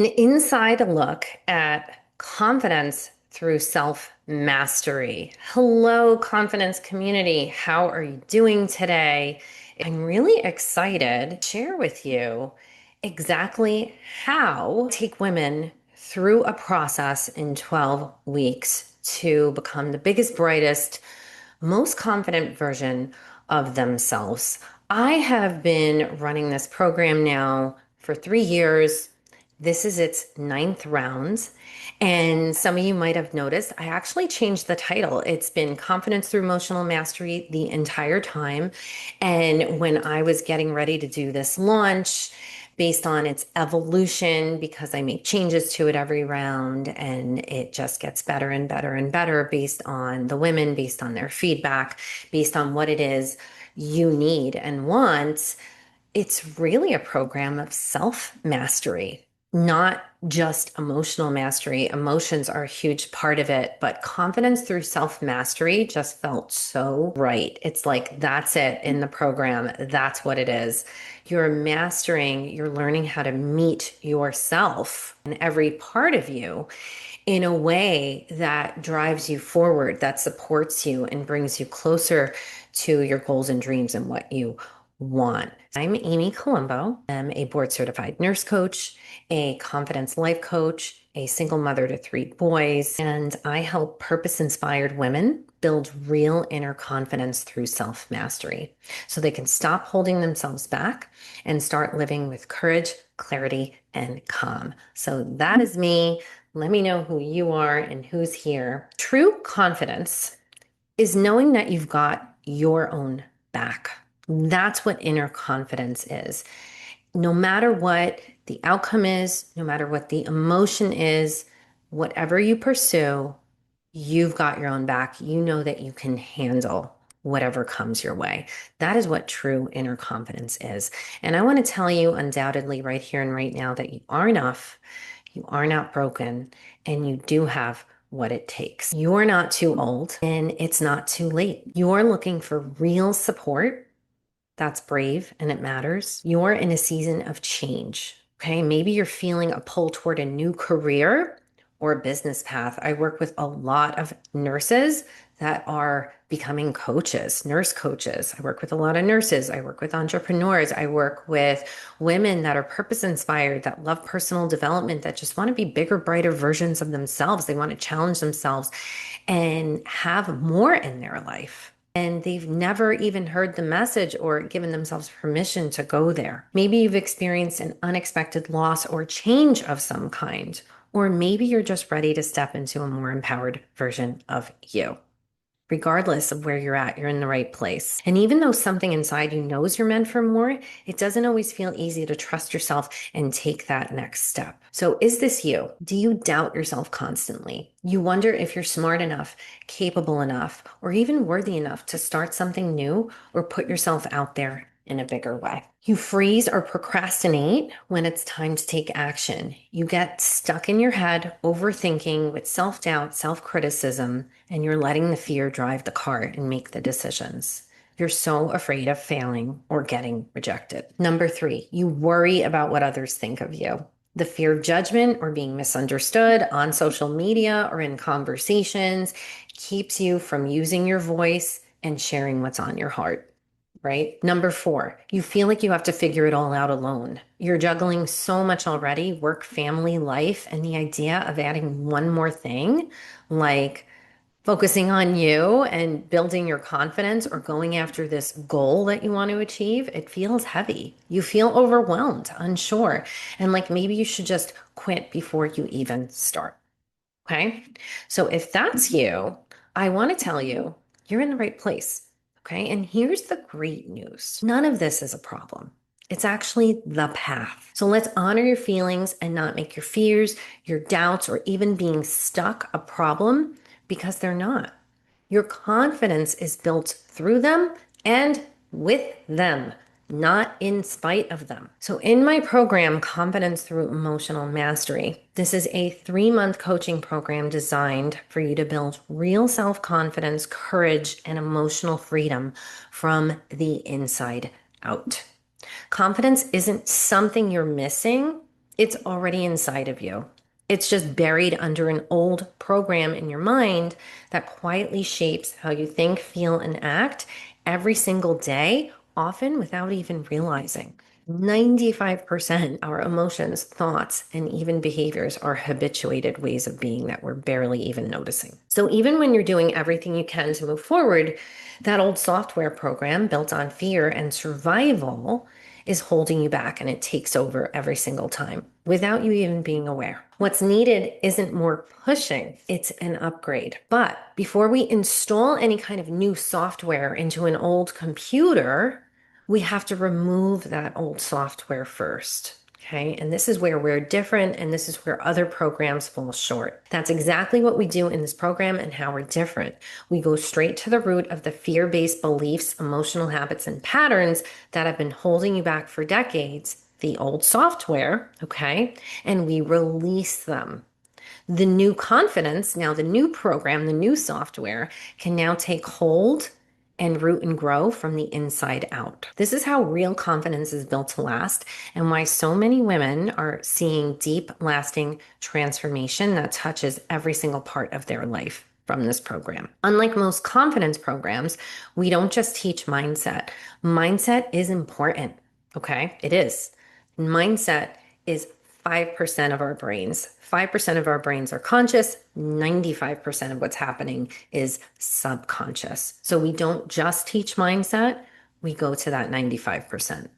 An inside look at confidence through self-mastery. Hello, confidence community. How are you doing today? I'm really excited to share with you exactly how to take women through a process in 12 weeks to become the biggest, brightest, most confident version of themselves. I have been running this program now for 3 years. This is its ninth round. And some of you might have noticed, I actually changed the title. It's been Confidence Through Emotional Mastery the entire time. And when I was getting ready to do this launch, based on its evolution, because I make changes to it every round and it just gets better and better and better based on the women, based on their feedback, based on what it is you need and want. It's really a program of self-mastery, not just emotional mastery. Emotions are a huge part of it, but confidence through self-mastery just felt so right. It's like, that's it in the program. That's what it is. You're mastering, you're learning how to meet yourself and every part of you in a way that drives you forward, that supports you and brings you closer to your goals and dreams and what you want. I'm Amy Colombo. I'm a board certified nurse coach, a confidence life coach, a single mother to 3 boys, and I help purpose-inspired women build real inner confidence through self-mastery so they can stop holding themselves back and start living with courage, clarity, and calm. So that is me. Let me know who you are and who's here. True confidence is knowing that you've got your own back. That's what inner confidence is. No matter what the outcome is, no matter what the emotion is, whatever you pursue, you've got your own back. You know that you can handle whatever comes your way. That is what true inner confidence is. And I want to tell you undoubtedly right here and right now that you are enough, you are not broken, and you do have what it takes. You're not too old and it's not too late. You're looking for real support. That's brave and it matters. You're in a season of change. Okay. Maybe you're feeling a pull toward a new career or a business path. I work with a lot of nurses that are becoming coaches, nurse coaches. I work with a lot of nurses. I work with entrepreneurs. I work with women that are purpose inspired, that love personal development, that just want to be bigger, brighter versions of themselves. They want to challenge themselves and have more in their life. And they've never even heard the message or given themselves permission to go there. Maybe you've experienced an unexpected loss or change of some kind, or maybe you're just ready to step into a more empowered version of you. Regardless of where you're at, you're in the right place. And even though something inside you knows you're meant for more, it doesn't always feel easy to trust yourself and take that next step. So is this you? Do you doubt yourself constantly? You wonder if you're smart enough, capable enough, or even worthy enough to start something new or put yourself out there in a bigger way. You freeze or procrastinate when it's time to take action. You get stuck in your head, overthinking with self-doubt, self-criticism, and you're letting the fear drive the car and make the decisions. You're so afraid of failing or getting rejected. Number 3, you worry about what others think of you. The fear of judgment or being misunderstood on social media or in conversations keeps you from using your voice and sharing what's on your heart. Right? Number 4, you feel like you have to figure it all out alone. You're juggling so much already, work, family, life, and the idea of adding one more thing, like focusing on you and building your confidence or going after this goal that you want to achieve, it feels heavy. You feel overwhelmed, unsure, and like maybe you should just quit before you even start. Okay? So if that's you, I want to tell you, you're in the right place. Okay. And here's the great news. None of this is a problem. It's actually the path. So let's honor your feelings and not make your fears, your doubts, or even being stuck a problem, because they're not. Your confidence is built through them and with them, not in spite of them. So in my program, Confidence Through Emotional Mastery, this is a 3-month coaching program designed for you to build real self-confidence, courage, and emotional freedom from the inside out. Confidence isn't something you're missing. It's already inside of you. It's just buried under an old program in your mind that quietly shapes how you think, feel, and act every single day, often without even realizing. 95% our emotions, thoughts, and even behaviors are habituated ways of being that we're barely even noticing. So even when you're doing everything you can to move forward, that old software program built on fear and survival is holding you back, and it takes over every single time without you even being aware. What's needed isn't more pushing, it's an upgrade. But before we install any kind of new software into an old computer, we have to remove that old software first. Okay. And this is where we're different, and this is where other programs fall short. That's exactly what we do in this program and how we're different. We go straight to the root of the fear-based beliefs, emotional habits, and patterns that have been holding you back for decades, the old software, okay, and we release them. The new confidence, now the new program, the new software can now take hold and root and grow from the inside out. This is how real confidence is built to last, and why so many women are seeing deep, lasting transformation that touches every single part of their life from this program. Unlike most confidence programs, we don't just teach mindset. Mindset is important, okay? It is. Mindset is 5% of our brains. 5% of our brains are conscious. 95% of what's happening is subconscious. So we don't just teach mindset, we go to that 95%.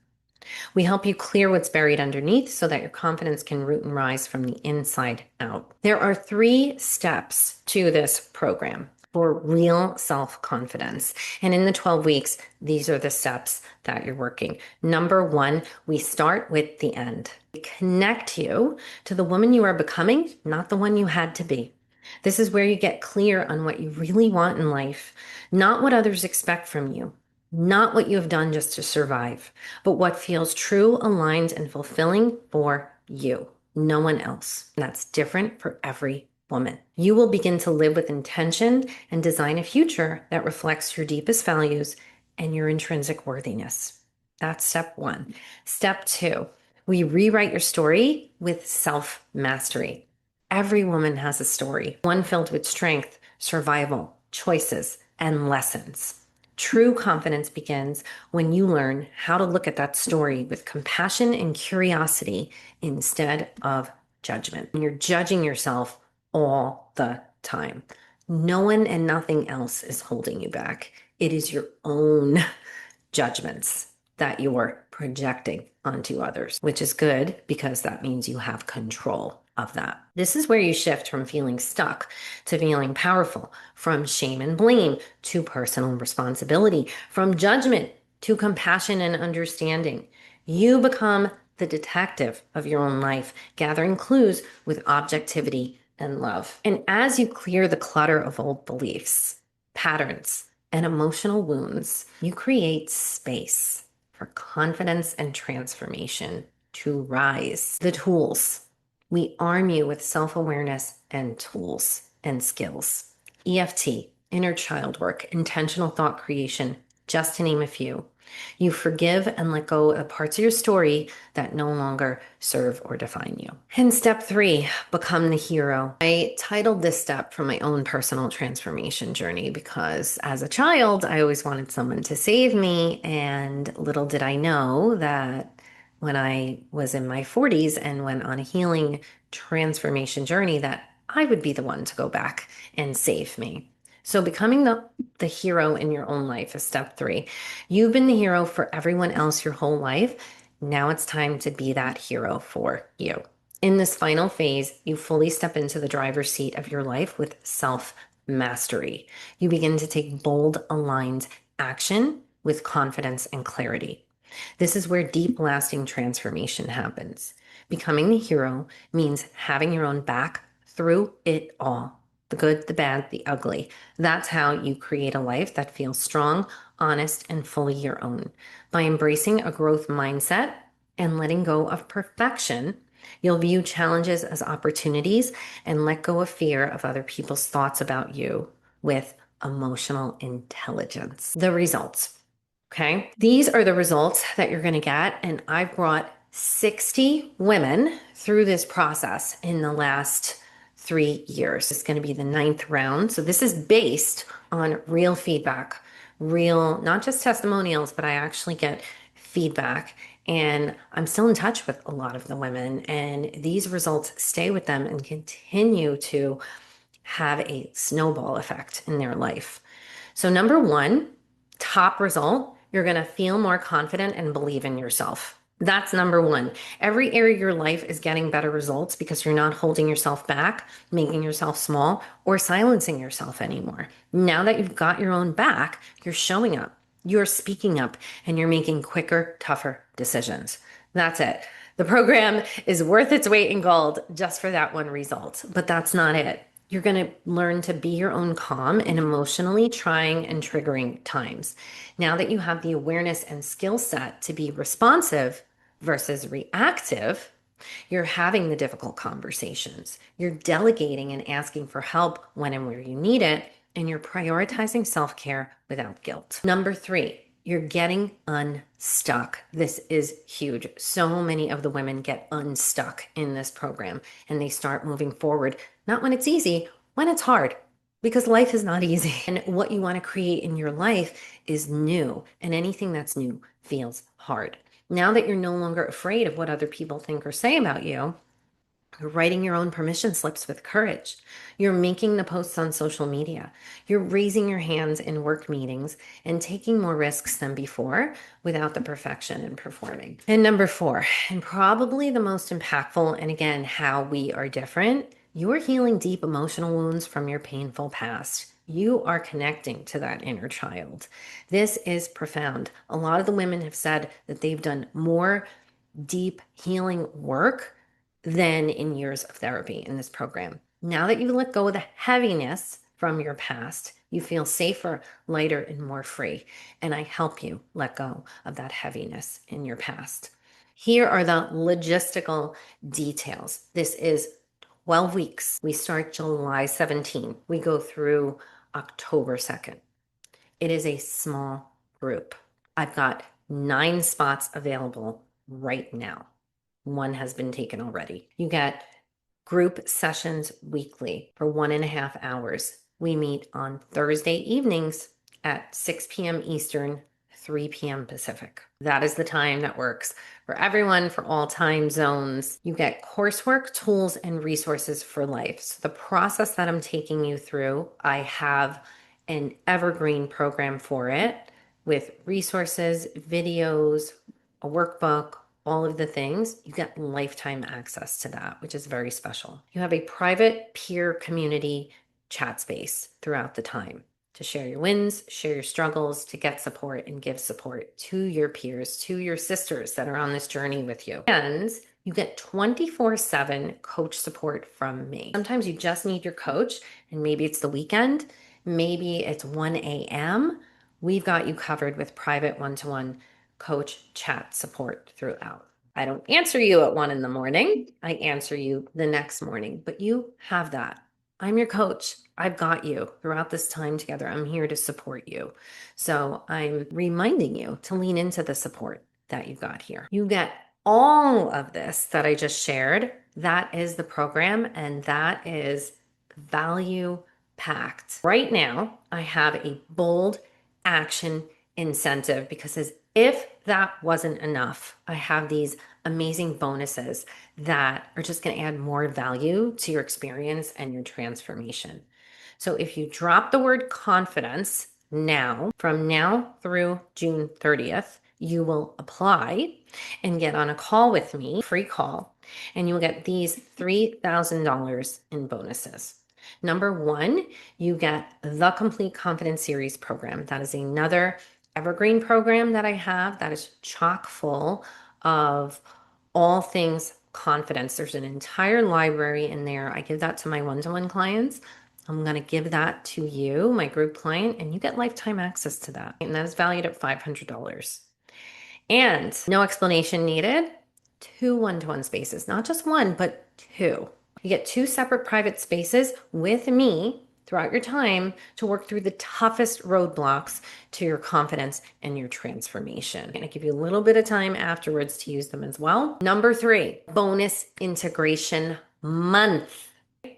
We help you clear what's buried underneath so that your confidence can root and rise from the inside out. There are 3 steps to this program for real self-confidence. And in the 12 weeks, these are the steps that you're working. Number 1, we start with the end. We connect you to the woman you are becoming, not the one you had to be. This is where you get clear on what you really want in life, not what others expect from you, not what you have done just to survive, but what feels true, aligned, and fulfilling for you, no one else. And that's different for every woman. You will begin to live with intention and design a future that reflects your deepest values and your intrinsic worthiness. That's step 1. Step 2, we rewrite your story with self-mastery. Every woman has a story, one filled with strength, survival, choices, and lessons. True confidence begins when you learn how to look at that story with compassion and curiosity instead of judgment. You're judging yourself all the time. No one and nothing else is holding you back. It is your own judgments that you're projecting onto others, which is good because that means you have control of that. This is where you shift from feeling stuck to feeling powerful, from shame and blame to personal responsibility, from judgment to compassion and understanding. You become the detective of your own life, gathering clues with objectivity and love. And as you clear the clutter of old beliefs, patterns, and emotional wounds, you create space for confidence and transformation to rise. The tools. We arm you with self-awareness and tools and skills. EFT, inner child work, intentional thought creation, just to name a few. You forgive and let go of parts of your story that no longer serve or define you. And step 3, become the hero. I titled this step from my own personal transformation journey because as a child, I always wanted someone to save me. And little did I know that when I was in my 40s and went on a healing transformation journey, that I would be the one to go back and save me. So becoming the hero in your own life is step 3. You've been the hero for everyone else your whole life. Now it's time to be that hero for you. In this final phase, you fully step into the driver's seat of your life with self-mastery. You begin to take bold, aligned action with confidence and clarity. This is where deep, lasting transformation happens. Becoming the hero means having your own back through it all. The good, the bad, the ugly. That's how you create a life that feels strong, honest, and fully your own. By embracing a growth mindset and letting go of perfection, you'll view challenges as opportunities and let go of fear of other people's thoughts about you with emotional intelligence. The results. Okay, these are the results that you're going to get, and I've brought 60 women through this process in the last 3 years. It's going to be the 9th round. So this is based on real feedback, real, not just testimonials, but I actually get feedback. And I'm still in touch with a lot of the women, and these results stay with them and continue to have a snowball effect in their life. So, number one, top result, you're going to feel more confident and believe in yourself. That's number one. Every area of your life is getting better results because you're not holding yourself back, making yourself small, or silencing yourself anymore. Now that you've got your own back, you're showing up, you're speaking up, and you're making quicker, tougher decisions. That's it. The program is worth its weight in gold just for that one result, but that's not it. You're going to learn to be your own calm in emotionally trying and triggering times. Now that you have the awareness and skill set to be responsive versus reactive, you're having the difficult conversations. You're delegating and asking for help when and where you need it, and you're prioritizing self-care without guilt. Number 3, you're getting unstuck. This is huge. So many of the women get unstuck in this program, and they start moving forward, not when it's easy, when it's hard, because life is not easy. And what you want to create in your life is new, and anything that's new feels hard. Now that you're no longer afraid of what other people think or say about you, you're writing your own permission slips with courage. You're making the posts on social media. You're raising your hands in work meetings and taking more risks than before without the perfection and performing. And number 4, and probably the most impactful, and again, how we are different, you are healing deep emotional wounds from your painful past. You are connecting to that inner child. This is profound. A lot of the women have said that they've done more deep healing work than in years of therapy in this program. Now that you let go of the heaviness from your past, you feel safer, lighter, and more free. And I help you let go of that heaviness in your past. Here are the logistical details. This is 12 weeks. We start July 17. We go through October 2nd. It is a small group. I've got 9 spots available right now. 1 has been taken already. You get group sessions weekly for 1.5 hours. We meet on Thursday evenings at 6 p.m. Eastern, 3 p.m. Pacific. That is the time that works for everyone, for all time zones. You get coursework, tools, and resources for life. So the process that I'm taking you through, I have an evergreen program for it with resources, videos, a workbook, all of the things. You get lifetime access to that, which is very special. You have a private peer community chat space throughout the time to share your wins, share your struggles, to get support and give support to your peers, to your sisters that are on this journey with you. And you get 24/7 coach support from me. Sometimes you just need your coach, and maybe it's the weekend, maybe it's 1 a.m. We've got you covered with private one-to-one coach chat support throughout. I don't answer you at 1 in the morning. I answer you the next morning, but you have that. I'm your coach. I've got you throughout this time together. I'm here to support you. So I'm reminding you to lean into the support that you got here. You get all of this that I just shared. That is the program, and that is value packed. Right now, I have a bold action incentive because as if that wasn't enough, I have these amazing bonuses that are just going to add more value to your experience and your transformation. So if you drop the word confidence now, from now through June 30th, you will apply and get on a call with me, free call, and you will get these $3,000 in bonuses. Number 1, you get the Complete Confidence Series program. That is another evergreen program that I have that is chock full of all things confidence. There's an entire library in there. I give that to my one-to-one clients. I'm going to give that to you, my group client, and you get lifetime access to that. And that is valued at $500. And no explanation needed. 2 one-to-one spaces, not just 1, but 2. You get 2 separate private spaces with me throughout your time to work through the toughest roadblocks to your confidence and your transformation. And I give you a little bit of time afterwards to use them as well. Number 3, bonus integration month.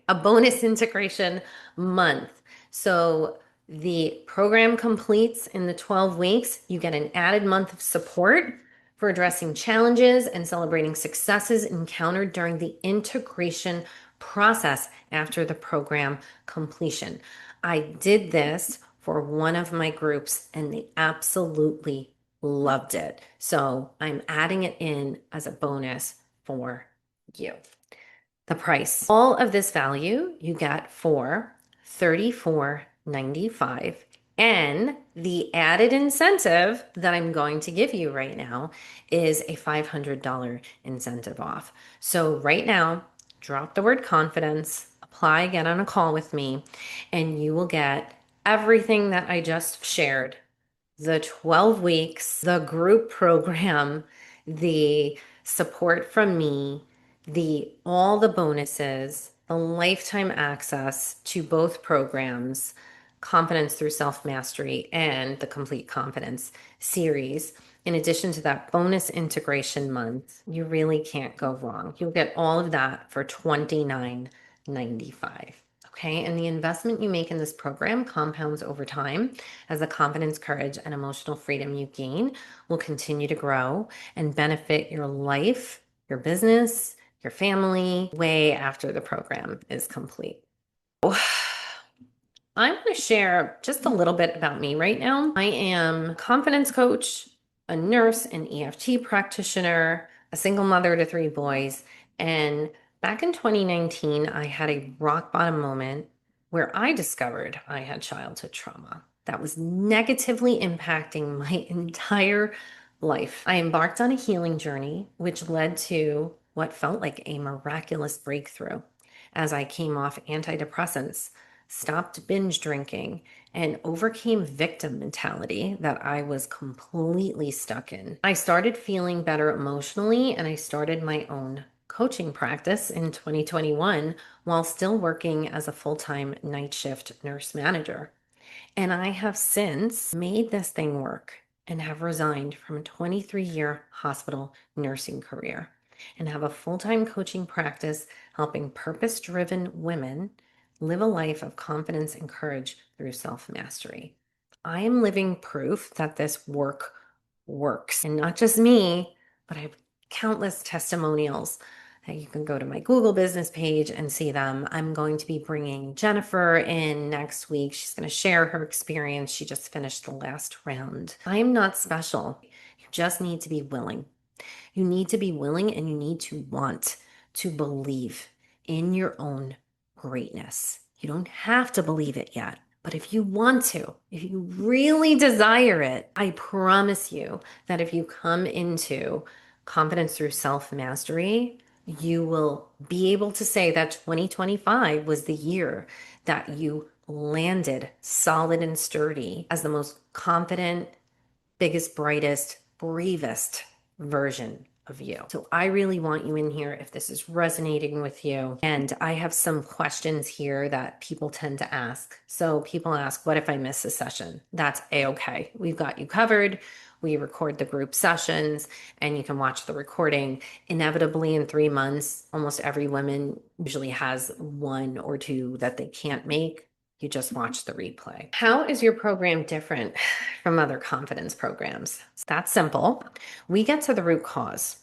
A bonus integration month. So the program completes in the 12 weeks. You get an added month of support for addressing challenges and celebrating successes encountered during the integration process after the program completion. I did this for one of my groups and they absolutely loved it. So I'm adding it in as a bonus for you. The price. All of this value you get for $34.95. And the added incentive that I'm going to give you right now is a $500 incentive off. So right now, drop the word confidence, apply, get on a call with me, and you will get everything that I just shared: the 12 weeks, the group program, the support from me, all the bonuses, the lifetime access to both programs, Confidence Through Self-Mastery and the Complete Confidence series. In addition to that bonus integration month, you really can't go wrong. You'll get all of that for $29.95. Okay, and the investment you make in this program compounds over time as the confidence, courage, and emotional freedom you gain will continue to grow and benefit your life, your business, your family way after the program is complete. I'm going to share just a little bit about me right now. I am a confidence coach, a nurse, an EFT practitioner, a single mother to 3 boys. And back in 2019, I had a rock bottom moment where I discovered I had childhood trauma that was negatively impacting my entire life. I embarked on a healing journey, which led to what felt like a miraculous breakthrough as I came off antidepressants, stopped binge drinking, and overcame victim mentality that I was completely stuck in. I started feeling better emotionally, and I started my own coaching practice in 2021 while still working as a full-time night shift nurse manager. And I have since made this thing work and have resigned from a 23-year hospital nursing career and have a full-time coaching practice helping purpose-driven women live a life of confidence and courage through self-mastery. I am living proof that this work works. And not just me, but I have countless testimonials. You can go to my Google business page and see them. I'm going to be bringing Jennifer in next week. She's going to share her experience. She just finished the last round. I am not special. You just need to be willing. You need to be willing and you need to want to believe in your own greatness. You don't have to believe it yet, but if you want to, if you really desire it, I promise you that if you come into Confidence Through Self-Mastery, you will be able to say that 2025 was the year that you landed solid and sturdy as the most confident, biggest, brightest, bravest version of you. So I really want you in here if this is resonating with you. And I have some questions here that people tend to ask. So people ask, what if I miss a session? That's a-okay. We've got you covered. We record the group sessions and you can watch the recording. Inevitably in 3 months, almost every woman usually has 1 or 2 that they can't make. You just watch the replay. How is your program different from other confidence programs? That's simple. We get to the root cause.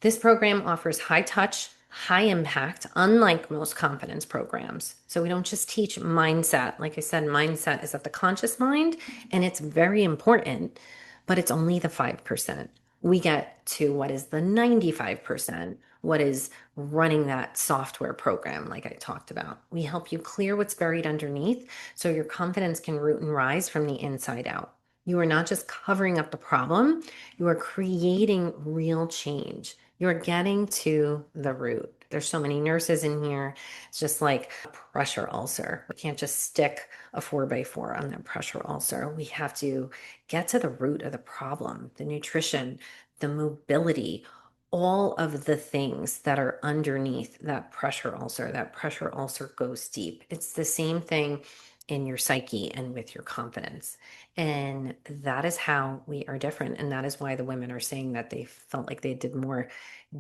This program offers high touch, high impact, unlike most confidence programs. So we don't just teach mindset. Like I said, mindset is of the conscious mind, and it's very important, but it's only the 5%. We get to what is the 95%, what is running that software program like I talked about. We help you clear what's buried underneath so your confidence can root and rise from the inside out. You are not just covering up the problem, you are creating real change. You're getting to the root. There's so many nurses in here. It's just like a pressure ulcer. We can't just stick a 4x4 on that pressure ulcer. We have to get to the root of the problem, the nutrition, the mobility, all of the things that are underneath that pressure ulcer. That pressure ulcer goes deep. It's the same thing in your psyche and with your confidence. And that is how we are different. And that is why the women are saying that they felt like they did more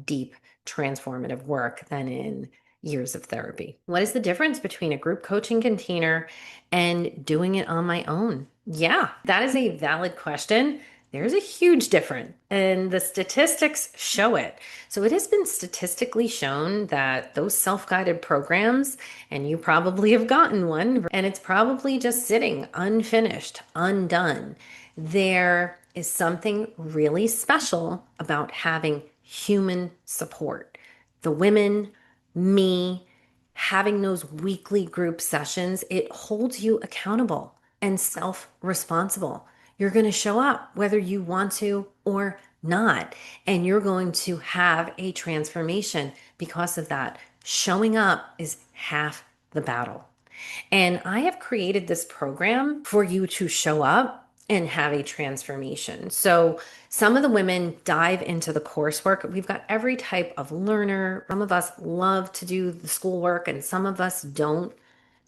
deep transformative work than in years of therapy. What is the difference between a group coaching container and doing it on my own? Yeah, that is a valid question. There's a huge difference, and the statistics show it. So it has been statistically shown that those self-guided programs, and you probably have gotten one, and it's probably just sitting unfinished, undone. There is something really special about having human support. The women, me, having those weekly group sessions, it holds you accountable and self-responsible. You're going to show up whether you want to or not, and you're going to have a transformation because of that. Showing up is half the battle. And I have created this program for you to show up and have a transformation. So some of the women dive into the coursework. We've got every type of learner. Some of us love to do the schoolwork and some of us don't.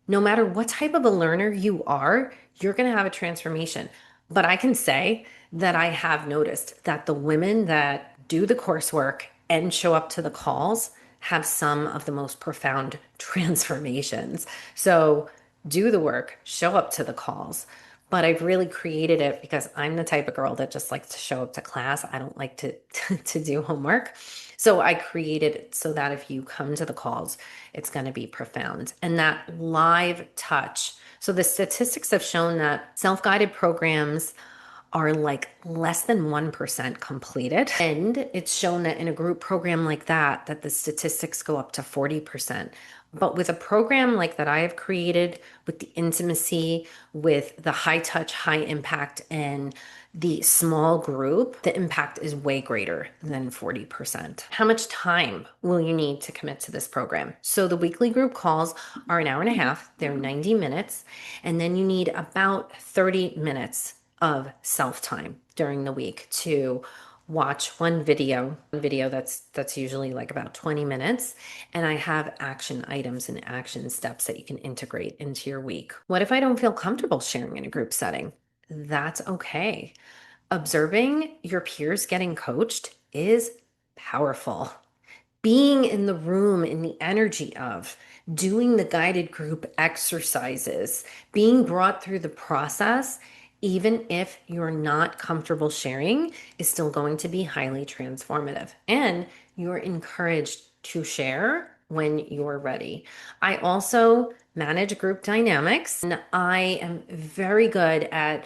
No matter what type of a learner you are, you're going to have a transformation. But I can say that I have noticed that the women that do the coursework and show up to the calls have some of the most profound transformations. So do the work, show up to the calls. But I've really created it because I'm the type of girl that just likes to show up to class. I don't like to do homework. So I created it so that if you come to the calls, it's going to be profound. And that live touch. So the statistics have shown that self-guided programs are like less than 1% completed. And it's shown that in a group program like that, that the statistics go up to 40%. But with a program like that I have created, with the intimacy, with the high touch, high impact, and the small group, the impact is way greater than 40%. How much time will you need to commit to this program? So the weekly group calls are an hour and a half. They're 90 minutes. And then you need about 30 minutes of self-time during the week to watch one video that's usually like about 20 minutes. And I have action items and action steps that you can integrate into your week. What if I don't feel comfortable sharing in a group setting? That's okay. Observing your peers getting coached is powerful. Being in the room, in the energy of doing the guided group exercises, being brought through the process, even if you're not comfortable sharing, is still going to be highly transformative. And you're encouraged to share when you're ready. I also manage group dynamics, and I am very good at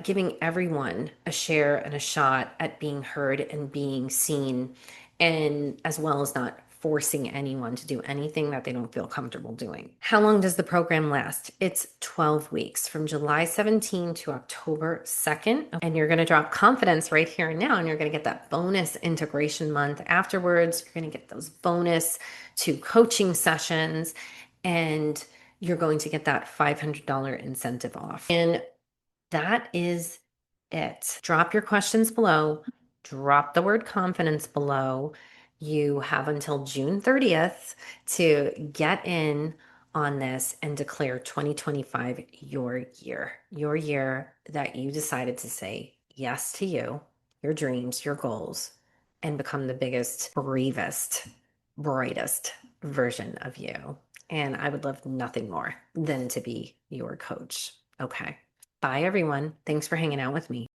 giving everyone a share and a shot at being heard and being seen, and as well as not forcing anyone to do anything that they don't feel comfortable doing. How long does the program last? It's 12 weeks from July 17 to October 2nd. And you're going to drop confidence right here and now. And you're going to get that bonus integration month afterwards. You're going to get those bonus 2 coaching sessions. And you're going to get that $500 incentive off. And that is it. Drop your questions below. Drop the word confidence below. You have until June 30th to get in on this and declare 2025 your year that you decided to say yes to you, your dreams, your goals, and become the biggest, bravest, brightest version of you. And I would love nothing more than to be your coach. Okay. Bye, everyone. Thanks for hanging out with me.